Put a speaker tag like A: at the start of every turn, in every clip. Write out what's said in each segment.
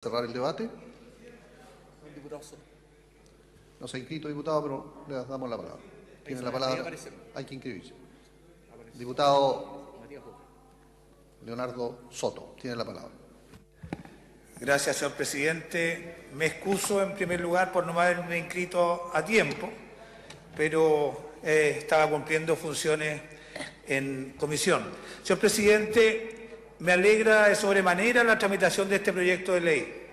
A: Cerrar el debate. No se ha inscrito, diputado, pero le damos la palabra. Tiene la palabra. Hay que inscribirse. Diputado Leonardo Soto, tiene la palabra.
B: Gracias, señor presidente. Me excuso en primer lugar por no haberme inscrito a tiempo, pero estaba cumpliendo funciones en comisión. Señor presidente, me alegra de sobremanera la tramitación de este proyecto de ley.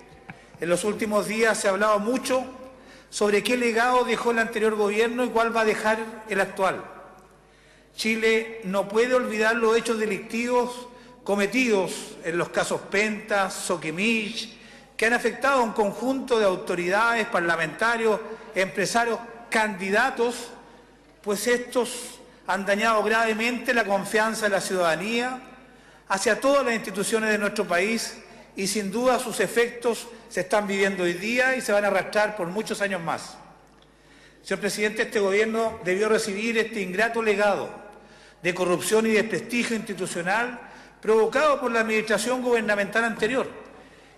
B: En los últimos días se ha hablado mucho sobre qué legado dejó el anterior gobierno y cuál va a dejar el actual. Chile no puede olvidar los hechos delictivos cometidos en los casos Penta, Soquimich, que han afectado a un conjunto de autoridades, parlamentarios, empresarios, candidatos, pues estos han dañado gravemente la confianza de la ciudadanía hacia todas las instituciones de nuestro país y sin duda sus efectos se están viviendo hoy día y se van a arrastrar por muchos años más. Señor presidente, este gobierno debió recibir este ingrato legado de corrupción y desprestigio institucional provocado por la administración gubernamental anterior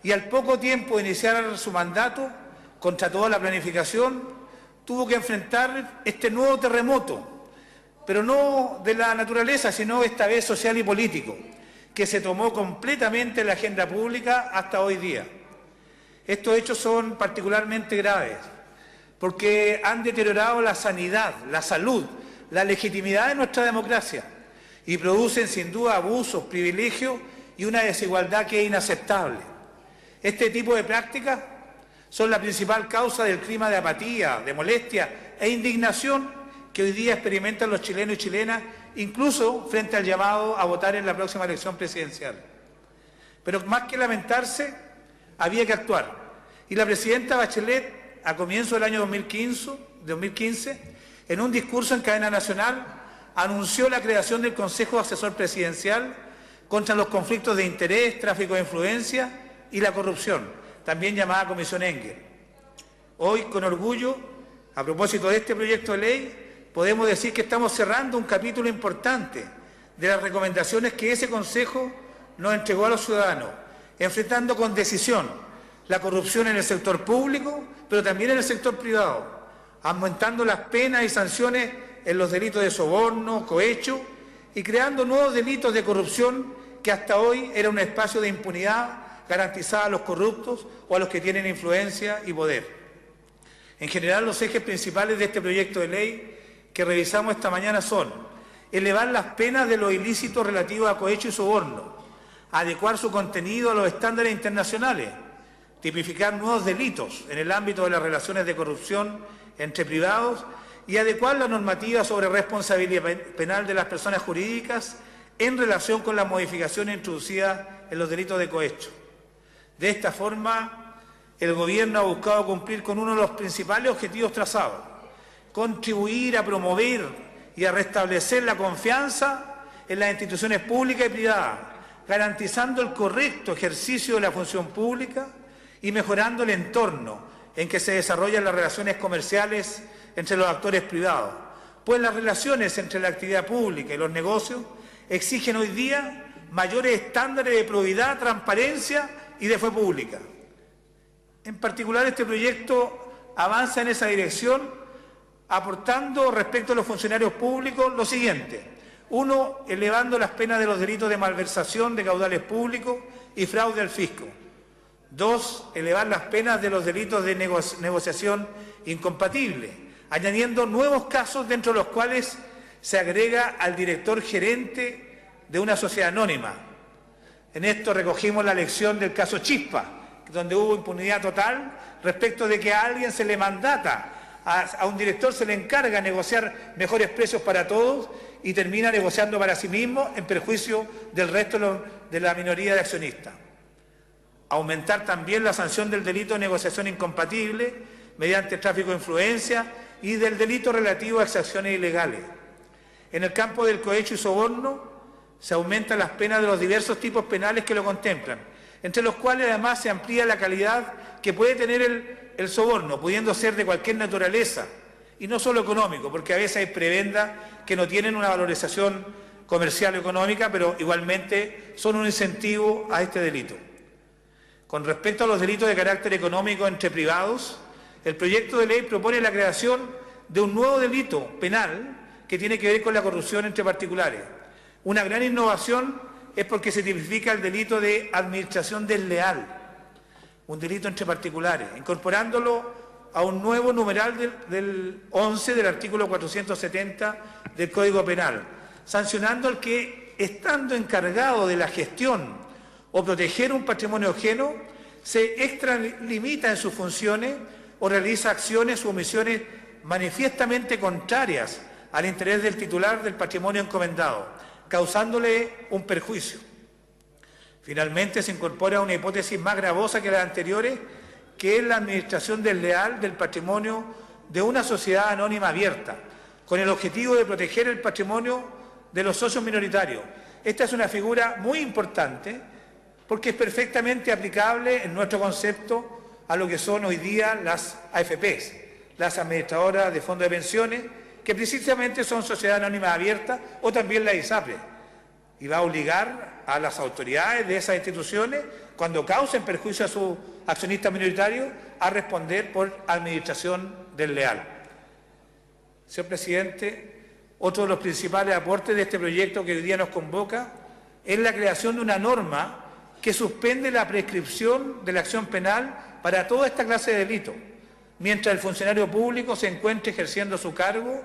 B: y al poco tiempo de iniciar su mandato, contra toda la planificación, tuvo que enfrentar este nuevo terremoto, pero no de la naturaleza, sino esta vez social y político, que se tomó completamente la agenda pública hasta hoy día. Estos hechos son particularmente graves porque han deteriorado la sanidad, la salud, la legitimidad de nuestra democracia y producen sin duda abusos, privilegios y una desigualdad que es inaceptable. Este tipo de prácticas son la principal causa del clima de apatía, de molestia e indignación que hoy día experimentan los chilenos y chilenas, incluso frente al llamado a votar en la próxima elección presidencial. Pero más que lamentarse, había que actuar. Y la presidenta Bachelet, a comienzo del año 2015, en un discurso en cadena nacional, anunció la creación del Consejo Asesor Presidencial contra los conflictos de interés, tráfico de influencia y la corrupción, también llamada Comisión Engel. Hoy, con orgullo, a propósito de este proyecto de ley, podemos decir que estamos cerrando un capítulo importante de las recomendaciones que ese Consejo nos entregó a los ciudadanos, enfrentando con decisión la corrupción en el sector público, pero también en el sector privado, aumentando las penas y sanciones en los delitos de soborno, cohecho y creando nuevos delitos de corrupción que hasta hoy era un espacio de impunidad garantizada a los corruptos o a los que tienen influencia y poder. En general, los ejes principales de este proyecto de ley que revisamos esta mañana son elevar las penas de los ilícitos relativos a cohecho y soborno, adecuar su contenido a los estándares internacionales, tipificar nuevos delitos en el ámbito de las relaciones de corrupción entre privados y adecuar la normativa sobre responsabilidad penal de las personas jurídicas en relación con las modificaciones introducidas en los delitos de cohecho. De esta forma, el Gobierno ha buscado cumplir con uno de los principales objetivos trazados: contribuir a promover y a restablecer la confianza en las instituciones públicas y privadas, garantizando el correcto ejercicio de la función pública y mejorando el entorno en que se desarrollan las relaciones comerciales entre los actores privados, pues las relaciones entre la actividad pública y los negocios exigen hoy día mayores estándares de probidad, transparencia y de fe pública. En particular, este proyecto avanza en esa dirección, aportando respecto a los funcionarios públicos lo siguiente: 1, elevando las penas de los delitos de malversación de caudales públicos y fraude al fisco. 2, elevar las penas de los delitos de negociación incompatible, añadiendo nuevos casos dentro de los cuales se agrega al director gerente de una sociedad anónima. En esto recogimos la lección del caso Chispa, donde hubo impunidad total respecto de que a alguien se le mandata, a un director se le encarga negociar mejores precios para todos y termina negociando para sí mismo en perjuicio del resto de la minoría de accionistas. Aumentar también la sanción del delito de negociación incompatible mediante tráfico de influencia y del delito relativo a exacciones ilegales. En el campo del cohecho y soborno se aumentan las penas de los diversos tipos penales que lo contemplan, entre los cuales además se amplía la calidad que puede tener el soborno, pudiendo ser de cualquier naturaleza, y no solo económico, porque a veces hay prebendas que no tienen una valorización comercial o económica, pero igualmente son un incentivo a este delito. Con respecto a los delitos de carácter económico entre privados, el proyecto de ley propone la creación de un nuevo delito penal que tiene que ver con la corrupción entre particulares. Una gran innovación es porque se tipifica el delito de administración desleal, un delito entre particulares, incorporándolo a un nuevo numeral del 11 del artículo 470 del Código Penal, sancionando al que, estando encargado de la gestión o proteger un patrimonio ajeno, se extralimita en sus funciones o realiza acciones u omisiones manifiestamente contrarias al interés del titular del patrimonio encomendado, causándole un perjuicio. Finalmente, se incorpora una hipótesis más gravosa que las anteriores, que es la administración desleal del patrimonio de una sociedad anónima abierta, con el objetivo de proteger el patrimonio de los socios minoritarios. Esta es una figura muy importante porque es perfectamente aplicable en nuestro concepto a lo que son hoy día las AFPs, las administradoras de fondos de pensiones, que precisamente son sociedades anónimas abiertas, o también la ISAPRE, y va a obligar a las autoridades de esas instituciones, cuando causen perjuicio a sus accionistas minoritarios, a responder por administración desleal. Señor presidente, otro de los principales aportes de este proyecto que hoy día nos convoca es la creación de una norma que suspende la prescripción de la acción penal para toda esta clase de delitos, mientras el funcionario público se encuentre ejerciendo su cargo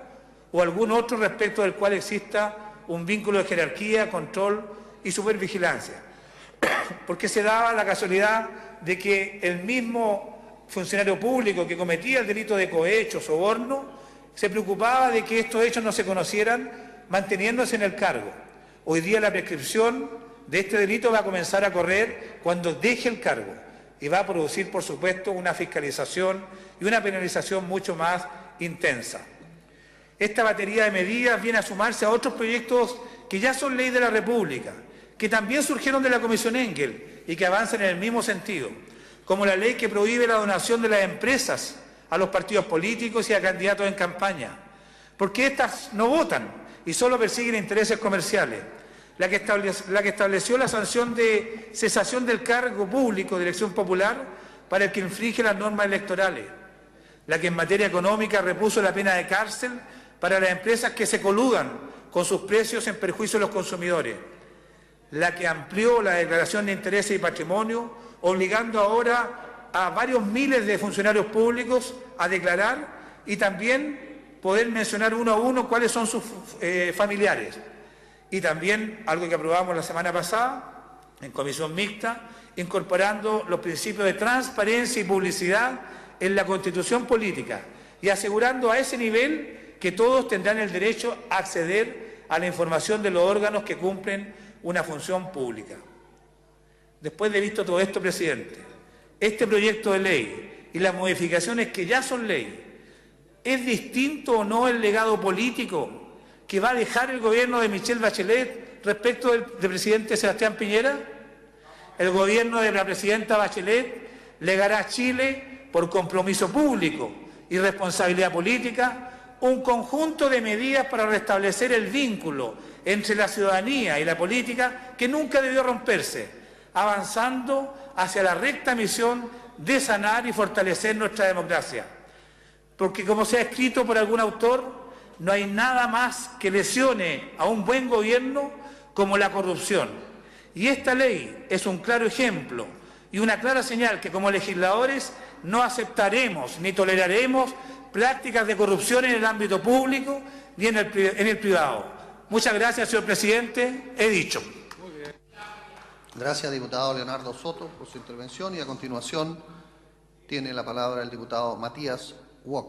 B: o algún otro respecto del cual exista un vínculo de jerarquía, control y supervigilancia. Porque se daba la casualidad de que el mismo funcionario público que cometía el delito de cohecho, soborno, se preocupaba de que estos hechos no se conocieran, manteniéndose en el cargo. Hoy día la prescripción de este delito va a comenzar a correr cuando deje el cargo y va a producir, por supuesto, una fiscalización y una penalización mucho más intensa. Esta batería de medidas viene a sumarse a otros proyectos que ya son ley de la República, que también surgieron de la Comisión Engel y que avanzan en el mismo sentido, como la ley que prohíbe la donación de las empresas a los partidos políticos y a candidatos en campaña, porque éstas no votan y solo persiguen intereses comerciales, la que estableció la sanción de cesación del cargo público de elección popular para el que infringe las normas electorales, la que en materia económica repuso la pena de cárcel para las empresas que se coludan con sus precios en perjuicio de los consumidores, la que amplió la declaración de intereses y patrimonio, obligando ahora a varios miles de funcionarios públicos a declarar y también poder mencionar uno a uno cuáles son sus familiares. Y también, algo que aprobamos la semana pasada, en comisión mixta, incorporando los principios de transparencia y publicidad en la Constitución política y asegurando a ese nivel que todos tendrán el derecho a acceder a la información de los órganos que cumplen una función pública. Después de visto todo esto, presidente, este proyecto de ley y las modificaciones que ya son ley, ¿es distinto o no el legado político que va a dejar el gobierno de Michelle Bachelet respecto del presidente Sebastián Piñera? El gobierno de la presidenta Bachelet legará a Chile, por compromiso público y responsabilidad política, un conjunto de medidas para restablecer el vínculo entre la ciudadanía y la política que nunca debió romperse, avanzando hacia la recta misión de sanar y fortalecer nuestra democracia. Porque, como se ha escrito por algún autor, no hay nada más que lesione a un buen gobierno como la corrupción. Y esta ley es un claro ejemplo y una clara señal que como legisladores no aceptaremos ni toleraremos prácticas de corrupción en el ámbito público ni en el privado. Muchas gracias, señor presidente. He dicho.
A: Gracias, diputado Leonardo Soto, por su intervención. Y a continuación tiene la palabra el diputado Matías Walker.